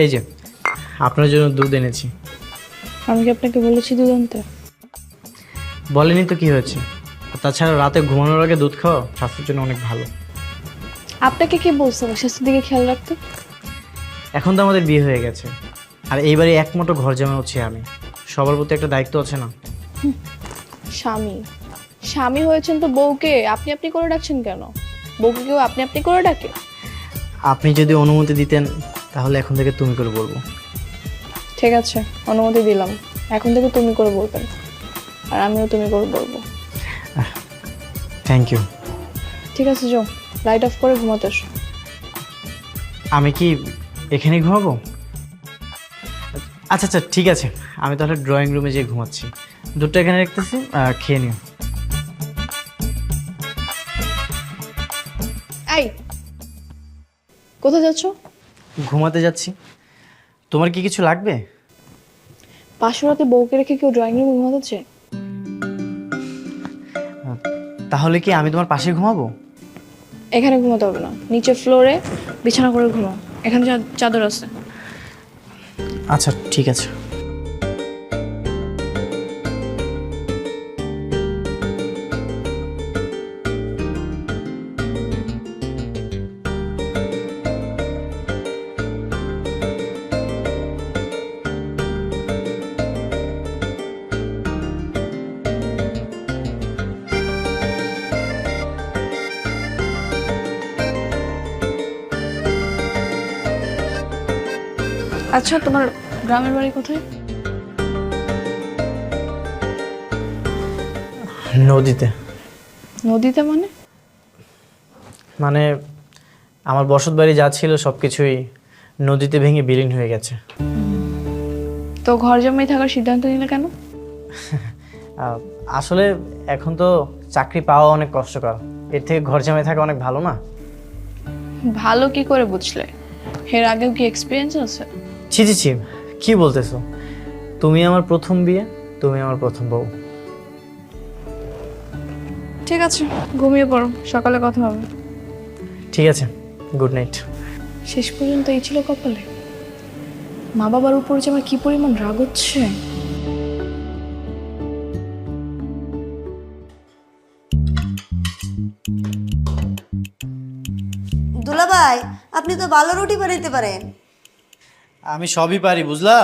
এই যে আপনার জন্য দুধ এনেছি। আমি কি আপনাকে বলেছি দুধ আনতে? বলেনি তো কি হয়েছে? আর তাছাড়া রাতে ঘুমানোর আগে দুধ খাওয়া স্বাস্থ্যের জন্য অনেক ভালো। আপনাকে কে বলছে আমার স্বাস্থ্যের দিকে খেয়াল রাখতে? এখন তো আমাদের বিয়ে হয়ে গেছে, আর এইবারে একমাত্র ঘর জামাই হচ্ছে আমি। সবার প্রতি একটা দায়িত্ব আছে না? স্বামী স্বামী হয়েছেন তো বউকে আপনি আপনি করে ডাকছেন কেন? বউকে কেউ আপনি আপনি করে ডাকে? আপনি যদি অনুমতি দিতেন তাহলে এখন থেকে তুমি করে বলবো। ঠিক আছে, অনুমতি দিলাম। এখন থেকে তুমি করে বলবেন, আর আমিও তুমি করে বলবো। Thank you. ঠিক আছে, যাও লাইট অফ করে ঘুমাতে এসো। আমি কি এখানেই ঘুমাবো? আচ্ছা আচ্ছা ঠিক আছে, আমি তাহলে ড্রয়িং রুমে যেয়ে ঘুমাচ্ছি। দুধটা এখানে রাখতেছি, খেয়ে নিও। এই, কোথায় যাচ্ছ? ঘুমাতে যাচ্ছি। তোমার কি কিছু লাগবে? পাশের বউকে রেখে কেউ ড্রয়িং রুমে ঘুমাতে চায়? তাহলে কি আমি তোমার পাশে ঘুমাবো? এখানে ঘুমাতে হবে না, নিচে ফ্লোরে বিছানা করে ঘুমাও। এখানে চাদর আছে। আচ্ছা ঠিক আছে। আচ্ছা, তোমার গ্রামের বাড়ি কোথায়? নদীতে। নদীতে মানে? মানে আমার বসত বাড়ি যা ছিল সব কিছুই নদীতে ভেঙে বিলীন হয়ে গেছে। তো ঘর জমাই থাকার সিদ্ধান্ত নিলে কেন? আসলে এখন তো চাকরি পাওয়া অনেক কষ্টকর, এর থেকে ঘর জামাই থাকা অনেক ভালো না? ভালো কি করে বুঝলে? এর আগেও কি এক্সপিরিয়েন্স আছে? ছি ছি ছি, কি বলতেছো? তুমি আমার প্রথম বিয়ে, তুমি আমার প্রথম বউ। ঠিক আছে, ঘুমিয়ে পড়ো, সকালে কথা হবে। ঠিক আছে, গুড নাইট। শেষ পর্যন্ত এই ছিল কপালে? মা বাবার উপর যে আমার কি পরিমাণ রাগ হচ্ছে। দুলাভাই, আপনি তো ভালো রুটি বানাইতে পারেন। আমি সবই পারি বুঝলা।